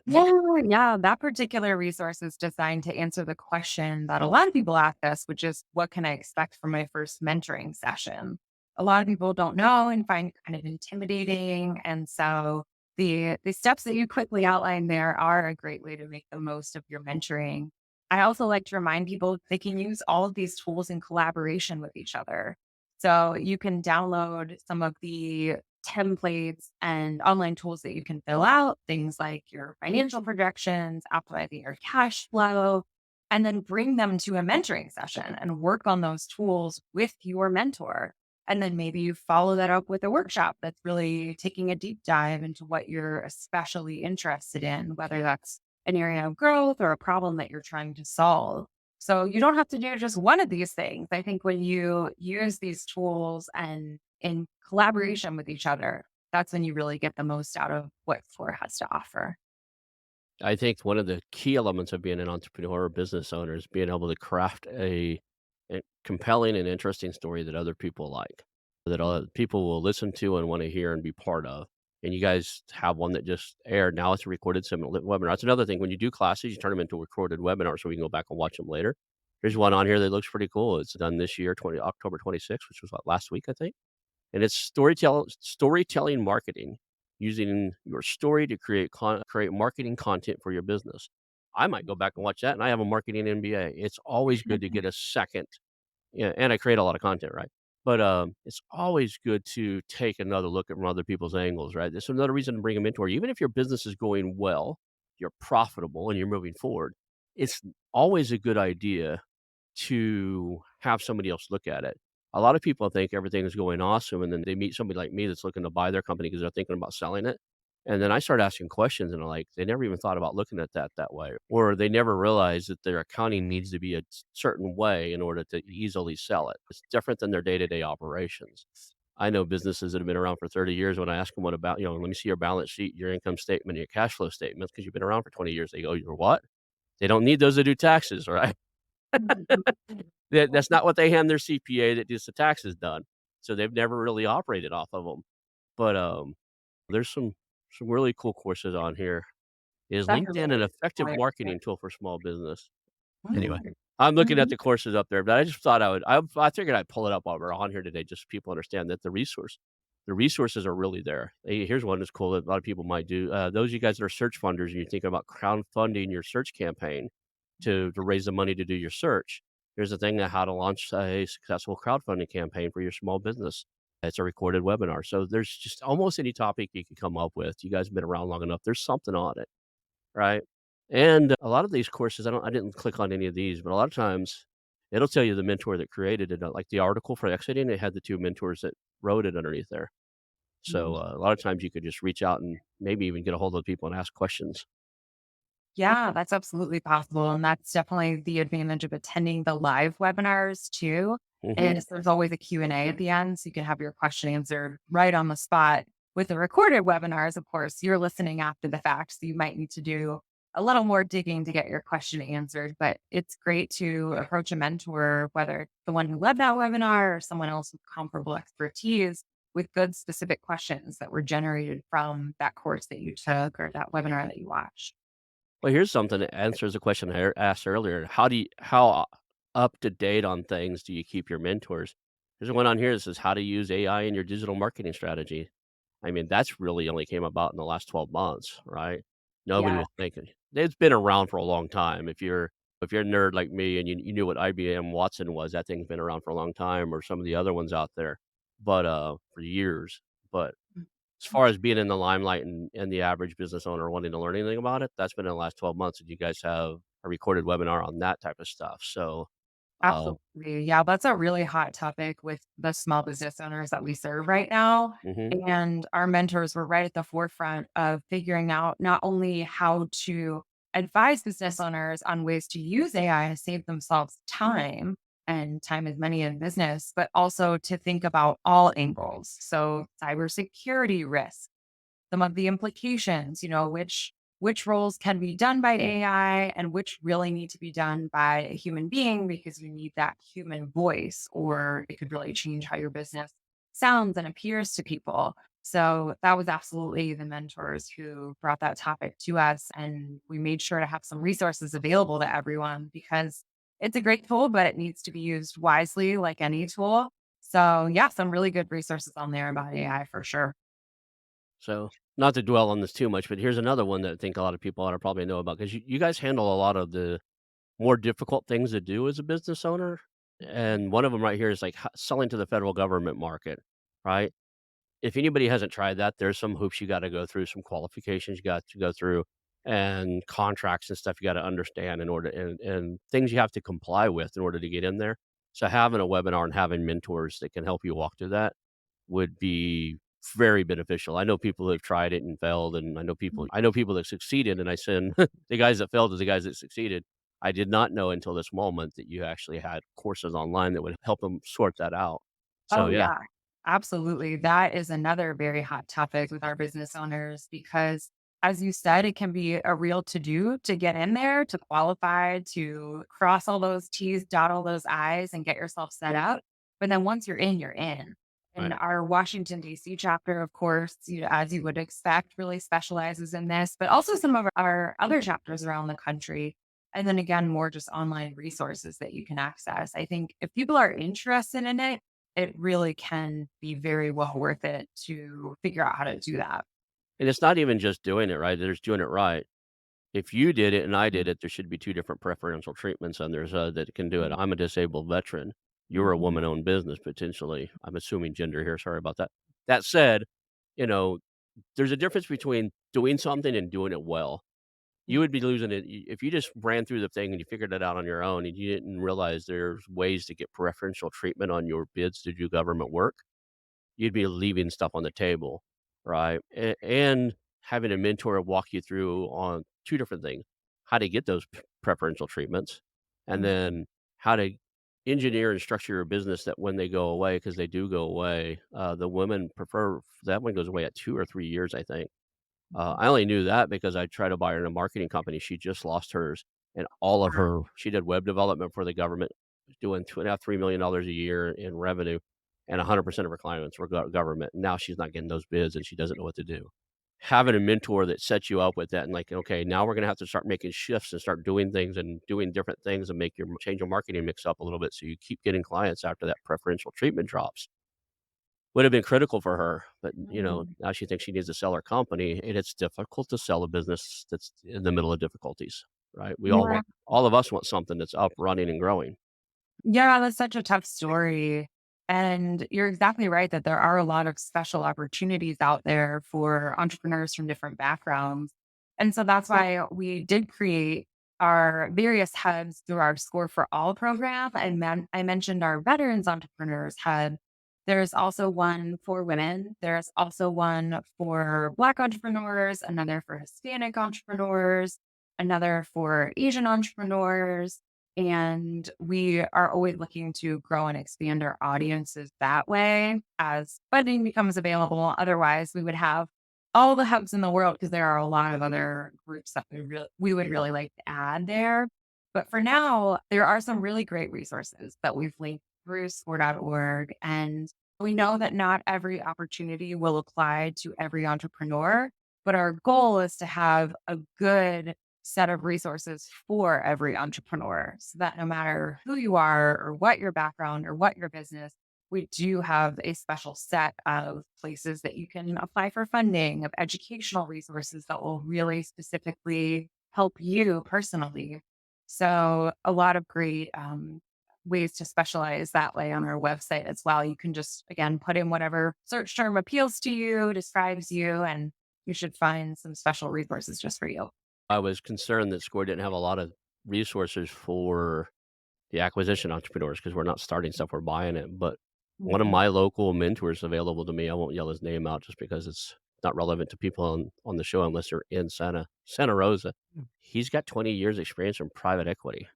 Yeah, yeah. That particular resource is designed to answer the question that a lot of people ask us, which is what can I expect from my first mentoring session? A lot of people don't know and find it kind of intimidating. And so the steps that you quickly outline there are a great way to make the most of your mentoring. I also like to remind people they can use all of these tools in collaboration with each other. So you can download some of the templates and online tools that you can fill out, things like your financial projections, optimizing your cash flow, and then bring them to a mentoring session and work on those tools with your mentor. And then maybe you follow that up with a workshop that's really taking a deep dive into what you're especially interested in, whether that's an area of growth or a problem that you're trying to solve. So you don't have to do just one of these things. I think when you use these tools and in collaboration with each other, that's when you really get the most out of what Four has to offer. I think one of the key elements of being an entrepreneur or business owner is being able to craft a compelling and interesting story that other people like, that other people will listen to and want to hear and be part of. And you guys have one that just aired. Now it's a recorded webinar. That's another thing. When you do classes, you turn them into recorded webinars so we can go back and watch them later. There's one on here that looks pretty cool. It's done this year, October 26th, which was what, last week, I think. And it's storytelling marketing, using your story to create marketing content for your business. I might go back and watch that, and I have a marketing MBA. It's always good to get a second. Yeah, and I create a lot of content, right? But, it's always good to take another look at from other people's angles, right? There's another reason to bring a mentor. Even if your business is going well, you're profitable, and you're moving forward, it's always a good idea to have somebody else look at it. A lot of people think everything is going awesome, and then they meet somebody like me that's looking to buy their company because they're thinking about selling it. And then I start asking questions, and like, they never even thought about looking at that way, or they never realized that their accounting needs to be a certain way in order to easily sell it. It's different than their day to day operations. I know businesses that have been around for 30 years. When I ask them what about, let me see your balance sheet, your income statement, your cash flow statements, because you've been around for 20 years. They go, you're what? They don't need those to do taxes, right? That's not what they hand their CPA that gets the taxes done, so they've never really operated off of them. But, there's some really cool courses on here. Is That's a LinkedIn an really effective good point. marketing tool for small business? Anyway, Mm, I'm looking at mhm. the courses up there, but I just thought I figured I'd pull it up while we're on here today just so people understand that the resources are really there. Hey, here's one that's cool that a lot of people might do. Those of you guys that are search funders and you're thinking about crowdfunding your search campaign to raise the money to do your search, here's the thing on how to launch a successful crowdfunding campaign for your small business. It's a recorded webinar. So there's just almost any topic you can come up with. You guys have been around long enough. There's something on it. Right? And a lot of these courses, I didn't click on any of these, but a lot of times it'll tell you the mentor that created it. Like the article for exiting, it had the 2 mentors that wrote it underneath there. So, a lot of times you could just reach out and maybe even get a hold of people and ask questions. Yeah, that's absolutely possible. And that's definitely the advantage of attending the live webinars too. Mhm. Is there's always a Q&A at the end. So you can have your question answered right on the spot. With the recorded webinars, of course, you're listening after the fact. So you might need to do a little more digging to get your question answered. But it's great to approach a mentor, whether it's the one who led that webinar or someone else with comparable expertise, with good specific questions that were generated from that course that you took or that webinar that you watched. Well, here's something that answers a question I asked earlier. How up to date on things do you keep your mentors? There's one on here that says how to use AI in your digital marketing strategy. I mean, that's really only came about in the last 12 months, right? Nobody Yeah. was thinking. It's been around for a long time. If you're a nerd like me and you knew what IBM Watson was, that thing's been around for a long time, or some of the other ones out there, but for years. But as far as being in the limelight and the average business owner wanting to learn anything about it, that's been in the last 12 months, and you guys have a recorded webinar on that type of stuff. So, uh, Absolutely. Yeah, that's a really hot topic with the small business owners that we serve right now. mhm. And our mentors were right at the forefront of figuring out not only how to advise business owners on ways to use AI to save themselves time, and time is money in business, but also to think about all angles. So, cybersecurity risk, some of the implications, which roles can be done by AI and which really need to be done by a human being because you need that human voice, or it could really change how your business sounds and appears to people. So that was absolutely the mentors who brought that topic to us. And we made sure to have some resources available to everyone because it's a great tool, but it needs to be used wisely like any tool. So, yeah, some really good resources on there about AI for sure. So, not to dwell on this too much, but here's another one that I think a lot of people ought to probably know about because you guys handle a lot of the more difficult things to do as a business owner, and one of them right here is, like, ho selling to the federal government market, right? If anybody hasn't tried that, there's some hoops you gotta go through, some qualifications you got to go through, and contracts and stuff you gotta understand in order and things you have to comply with in order to get in there. So having a webinar and having mentors that can help you walk through that would be very beneficial. I know people who have tried it and failed, and I know people that succeeded, and I send the guys that failed to the guys that succeeded. I did not know until this moment that you actually had courses online that would help them sort that out. So, Oh, yeah, yeah, absolutely. That is another very hot topic with our business owners because, as you said, it can be a real to do to get in there, to qualify, to cross all those T's, dot all those I's, and get yourself set up. But then once you're in, you're in. And right. our Washington, D.C. chapter, of course, as you would expect, really specializes in this, but also some of our other chapters around the country. And then again, more just online resources that you can access. I think if people are interested in it, it really can be very well worth it to figure out how to do that. And it's not even just doing it right, there's doing it right. If you did it and I did Mhm. it, there should be 2 different preferential treatments, and there's, that can do it. Mhm. I'm a disabled veteran. You're a Mhm. woman-owned business, potentially. I'm assuming gender here, sorry about that. That said, you know, there's a difference between doing something and doing it well. You would be losing it if you just ran through the thing and you figured it out on your own and you didn't realize there's ways to get preferential treatment on your bids to do government work. You'd be leaving stuff on the table, right? And having a mentor walk you through on 2 different things, how to get those preferential treatments, and Mhm. then how to engineer and structure your business that when they go away, because they do go away, the women prefer that one goes away at 2 or 3 years, I think. I only knew that because I tried to buy her in a marketing company. She just lost hers, and all of her she did web development for the government, doing 2.5, $3 million a year in revenue, and 100% of her clients were government. Now she's not getting those bids, and she doesn't know what to do. Having a mentor that sets you up with that and like, okay, now we're gonna have to start making shifts and start doing things and doing different things and make your change your marketing mix up a little bit so you keep getting clients after that preferential treatment drops. Would have been critical for her, but, Mhm. now she thinks she needs to sell her company, and it's difficult to sell a business that's in the middle of difficulties, right? We all Yeah. want all of us want something that's up, running, and growing. Yeah, that's such a tough story. And you're exactly right that there are a lot of special opportunities out there for entrepreneurs from different backgrounds. And so that's why we did create our various hubs through our Score for All program. And I mentioned our Veterans Entrepreneurs Hub. There's also one for women. There's also one for Black entrepreneurs, another for Hispanic entrepreneurs, another for Asian entrepreneurs, and we are always looking to grow and expand our audiences that way as funding becomes available. Otherwise, we would have all the hubs in the world because there are a lot of other groups that we would really like to add there. But for now, there are some really great resources that we've linked through score.org. And we know that not every opportunity will apply to every entrepreneur, but our goal is to have a good set of resources for every entrepreneur so that no matter who you are or what your background or what your business, we do have a special set of places that you can apply for funding, of educational resources that will really specifically help you personally. So, a lot of great ways to specialize that way on our website as well. You can just, again, put in whatever search term appeals to you, describes you, and you should find some special resources just for you. I was concerned that SCORE didn't have a lot of resources for the acquisition entrepreneurs because 'cause we're not starting stuff, we're buying it, but one of Mhm. my local mentors available to me, I won't yell his name out just because it's not relevant to people on the show unless they're in Santa Rosa. He's got 20 years experience in private equity.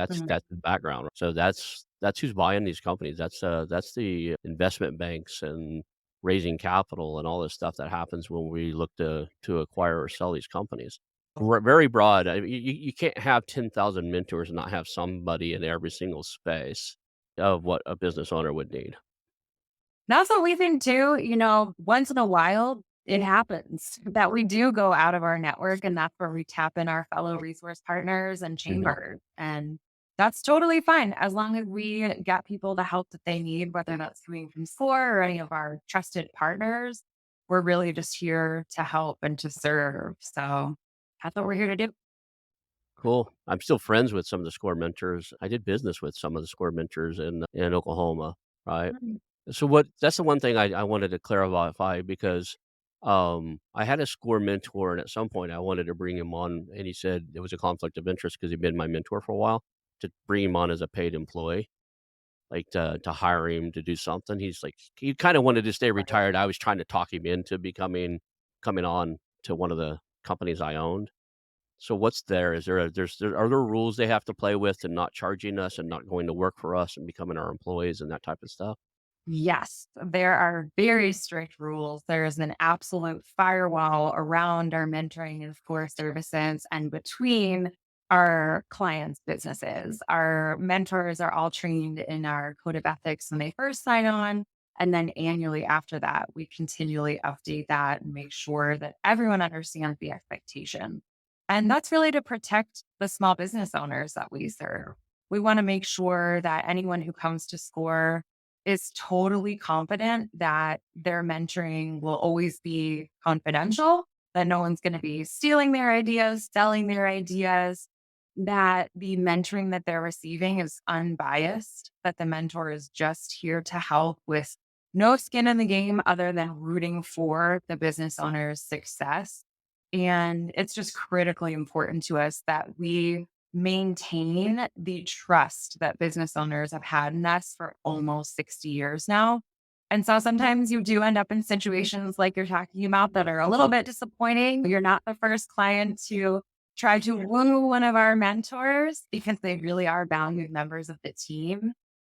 Mhm. That's the background. So that's who's buying these companies. That's the investment banks and raising capital and all this stuff that happens when we look to acquire or sell these companies. Very broad. I mean, you can't have 10,000 mentors and not have somebody in every single space of what a business owner would need. That's what we think too. Once in a while, it happens that we do go out of our network, and that's where we tap in our fellow resource partners and Mhm. chambers. And that's totally fine as long as we get people the help that they need, whether that's coming from SCORE or any of our trusted partners. We're really just here to help and to serve. So that's what we're here to do. Cool. I'm still friends with some of the SCORE mentors. I did business with some of the SCORE mentors in Oklahoma, right? Mm. So what that's the one thing I wanted to clarify because, I had a SCORE mentor, and at some point, I wanted to bring him on, and he said it was a conflict of interest because 'cause he'd been my mentor for a while, to bring him on as a paid employee, like, to hire him to do something. He's like he kinda wanted to stay Right. retired. I was trying to talk him into coming on to one of the companies I owned. So what's there? Is there a are there rules they have to play with and not charging us and not going to work for us and becoming our employees and that type of stuff? Yes, there are very strict rules. There is an absolute firewall around our mentoring and core services and between our clients' businesses. Our mentors are all trained in our code of ethics when they first sign on. And then annually after that, we continually update that and make sure that everyone understands the expectation. And that's really to protect the small business owners that we serve. We want to make sure that anyone who comes to SCORE is totally confident that their mentoring will always be confidential, that no one's going to be stealing their ideas, selling their ideas, that the mentoring that they're receiving is unbiased, that the mentor is just here to help with no skin in the game other than rooting for the business owner's success. And it's just critically important to us that we maintain the trust that business owners have had in us for almost 60 years now. And so sometimes you do end up in situations like you're talking about that are a little bit disappointing. You're not the first client to try to woo one of our mentors because they really are valued members of the team.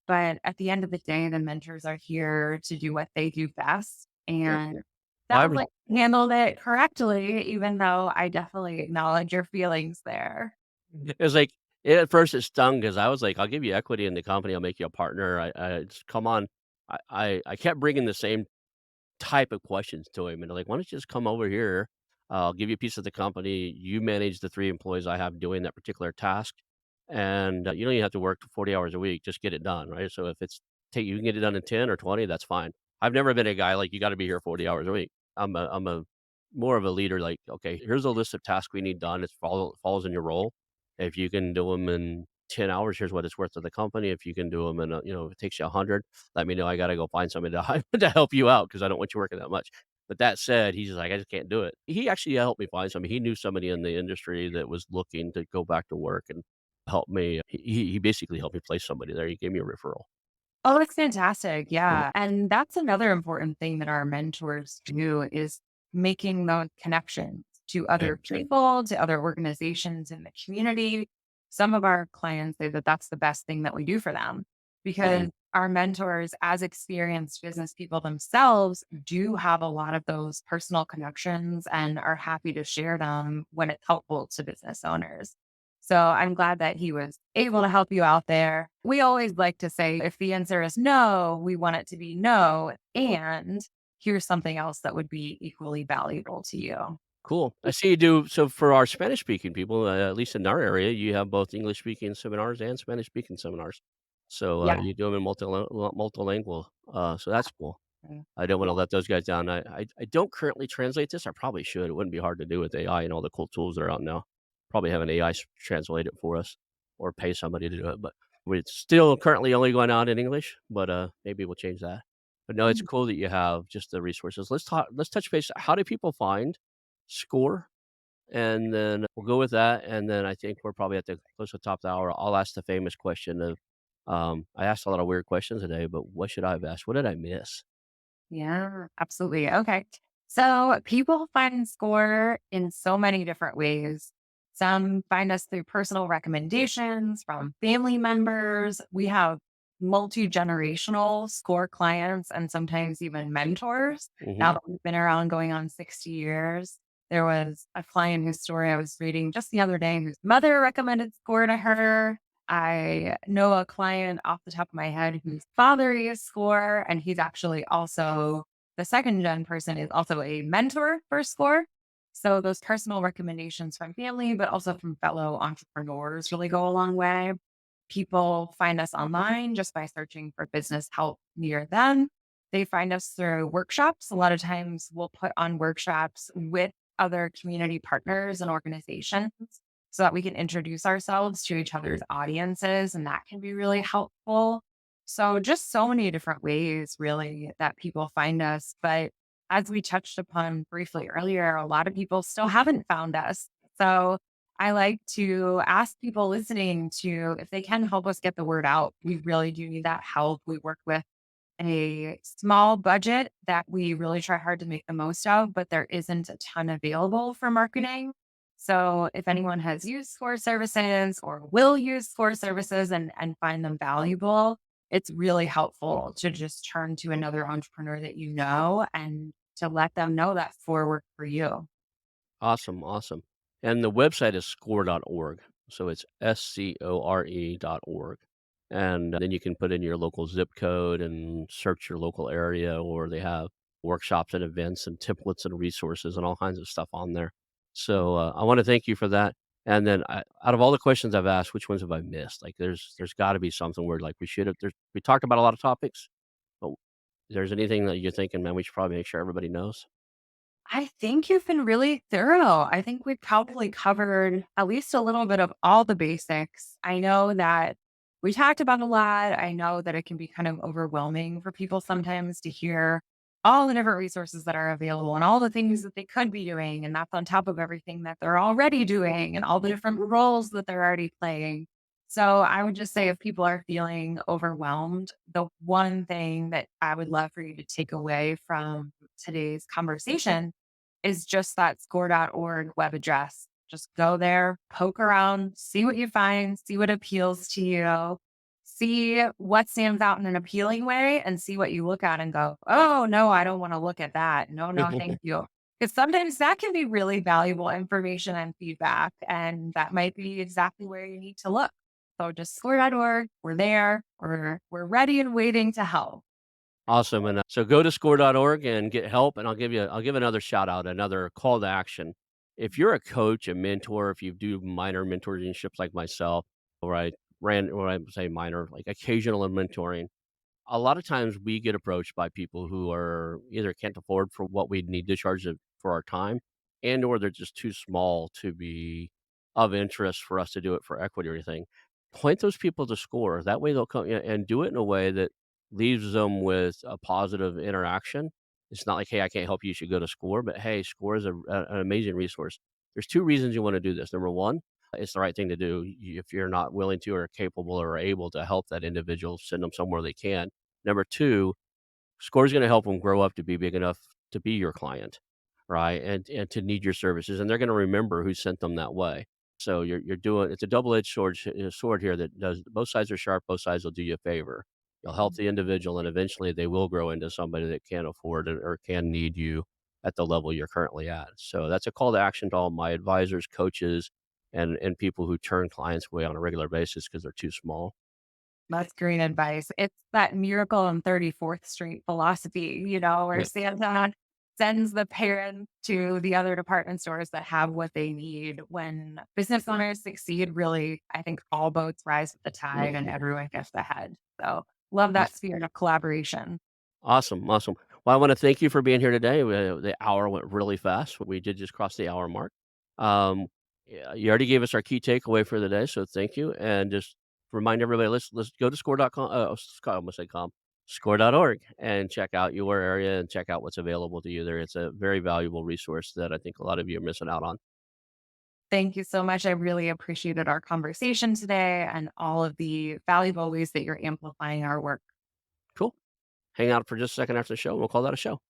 But at the end of the day, the mentors are here to do what they do best. Yeah. And Well, I sounds was like you handled it correctly, even though I definitely acknowledge your feelings there. it was like at first it stung because I was like, "I'll give you equity in the company. I'll make you a partner." I just come on. I kept bringing the same type of questions to him, and they're like, "Why don't you just come over here? I'll give you a piece of the company. You manage the 3 employees I have doing that particular task, and, you don't even have to work 40 hours a week, just get it done," right? So if it's take you can get it done in 10 or 20, that's fine. I've never been a guy like, "You gotta be here 40 hours a week." I'm a more of a leader, like, "Okay, here's a list of tasks we need done. Falls in your role. If you can do them in 10 hours, here's what it's worth to the company. If you can do them in if it takes you 100, let me know. I gotta go find somebody to to help you out because I don't want you working that much." But that said, he's just like, "I just can't do it." He actually helped me find somebody. He knew somebody in the industry that was looking to go back to work and help me. He basically helped me place somebody there. He gave me a referral. Oh, that's fantastic. Yeah. Yeah. And that's another important thing that our mentors do is making those connections to other people, to other organizations in the community. Some of our clients say that that's the best thing that we do for them because our mentors, as experienced business people themselves, do have a lot of those personal connections and are happy to share them when it's helpful to business owners. So I'm glad that he was able to help you out there. We always like to say if the answer is no, we want it to be no. And here's something else that would be equally valuable to you. Cool. I see you do so for our Spanish speaking people, at least in our area, you have both English speaking seminars and Spanish speaking seminars. So, Yeah. you do them in multilingual, so that's cool. Mm. I don't wanna Yeah. let those guys down. I don't currently translate this. I probably should. It wouldn't be hard to do with AI and all the cool tools that are out now. Probably have an AI translate it for us or pay somebody to do it, but we're still currently only going out in English, but, maybe we'll change that. But no, it's Mm. cool that you have just the resources. Let's touch base. How do people find SCORE? And then we'll go with that, and then I think we're probably at the close to the top of the hour. I'll ask the famous question of, I asked a lot of weird questions today, but what should I have asked? What did I miss? Yeah, absolutely. Okay. So people find SCORE in so many different ways. Some find us through personal recommendations from family members. We have multi generational SCORE clients and sometimes even mentors. Mhm. Now that we've been around going on 60 years, there was a client whose story I was reading just the other day whose mother recommended SCORE to her. I know a client off the top of my head whose father used SCORE, and he's actually also the second gen person is also a mentor for SCORE. So those personal recommendations from family, but also from fellow entrepreneurs really go a long way. People find us online just by searching for business help near them. They find us through workshops. A lot of times we'll put on workshops with other community partners and organizations. so that we can introduce ourselves to each other's audiences. And that can be really helpful. So, just so many different ways, really, that people find us. But as we touched upon briefly earlier, a lot of people still haven't found us. So, I like to ask people listening to, if they can help us get the word out. We really do need that help. We work with a small budget that we really try hard to make the most of, but there isn't a ton available for marketing. So if anyone has used score services or will use score services and find them valuable, it's really helpful to just turn to another entrepreneur that you know and to let them know that score worked for you. Awesome, awesome. And the website is score.org. So it's score.org. And then you can put in your local zip code and search your local area, or they have workshops and events and templates and resources and all kinds of stuff on there. So I want to thank you for that. And then out of all the questions I've asked, which ones have I missed? Like there's got to be something where like we should have. We talked about a lot of topics, but if there's anything that you're thinking, man, we should probably make sure everybody knows. I think you've been really thorough. I think we've probably covered at least a little bit of all the basics. I know that we talked about a lot. I know that it can be kind of overwhelming for people sometimes to hear all the different resources that are available and all the things that they could be doing. And that's on top of everything that they're already doing and all the different roles that they're already playing. So I would just say if people are feeling overwhelmed, the one thing that I would love for you to take away from today's conversation is just that score.org web address. Just go there, poke around, see what you find, see what appeals to you, see what stands out in an appealing way, and see what you look at and go, oh, no, I don't want to look at that. No, no, thank you. Because sometimes that can be really valuable information and feedback, and that might be exactly where you need to look. So just score.org, we're there, we're ready and waiting to help. Awesome, and, so go to score.org and get help, and I'll give another shout out, another call to action. If you're a coach, a mentor, if you do minor mentorships like myself, or I say minor, like occasional mentoring, a lot of times we get approached by people who are either can't afford for what we need to charge for our time, and or they're just too small to be of interest for us to do it for equity or anything. Point those people to Score. That way they'll come and do it in a way that leaves them with a positive interaction. It's not like, hey, I can't help you. You should go to Score, but hey, Score is an amazing resource. There's two reasons you want to do this. Number one, it's the right thing to do. If you're not willing to or capable or able to help that individual, send them somewhere they can. Number two, Score is gonna help them grow up to be big enough to be your client, right? And to need your services, and they're gonna remember who sent them that way. So you're doing it's a double-edged sword here that does both sides are sharp, both sides will do you a favor. You'll help the individual, and eventually they will grow into somebody that can afford it or can need you at the level you're currently at. So that's a call to action to all my advisors, coaches, and people who turn clients away on a regular basis because 'cause they're too small. That's great advice. It's that miracle on 34th Street philosophy, where Yeah. Santa sends the parent to the other department stores that have what they need. When business owners succeed, really, I think all boats rise with the tide and everyone gets ahead. So love that spirit of collaboration. Awesome, awesome. Well, I wanna thank you for being here today. The hour went really fast. We did just cross the hour mark. Um, yeah, you already gave us our key takeaway for the day, so thank you, and just remind everybody, let's go to score.com I almost said com, score.org and check out your area and check out what's available to you there. It's a very valuable resource that I think a lot of you are missing out on. Thank you so much. I really appreciated our conversation today and all of the valuable ways that you're amplifying our work. Cool. Hang out for just a second after the show, and we'll call that a show.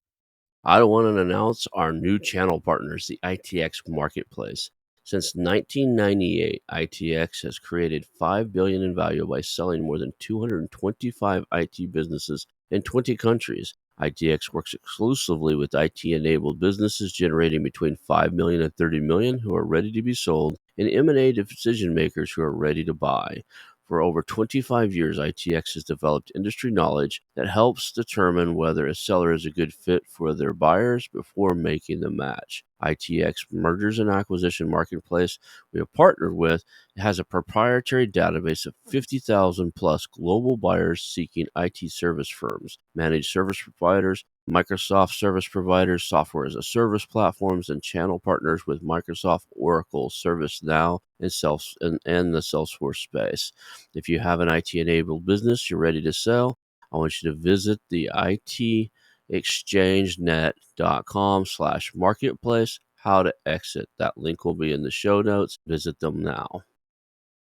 I want to announce our new channel partners, the ITX Marketplace. Since 1998, ITX has created $5 billion in value by selling more than 225 IT businesses in 20 countries. ITX works exclusively with IT-enabled businesses generating between 5 million and 30 million who are ready to be sold, and M&A decision makers who are ready to buy. For over 25 years, ITX has developed industry knowledge that helps determine whether a seller is a good fit for their buyers before making the match. ITX Mergers and Acquisition Marketplace we have partnered with has a proprietary database of 50,000 plus global buyers seeking IT service firms, managed service providers, Microsoft service providers, software as a service platforms, and channel partners with Microsoft, Oracle, ServiceNow, and the Salesforce space. If you have an IT enabled business you're ready to sell, I want you to visit the itexchangenet.com/marketplace. How to exit. That link will be in the show notes. Visit them now.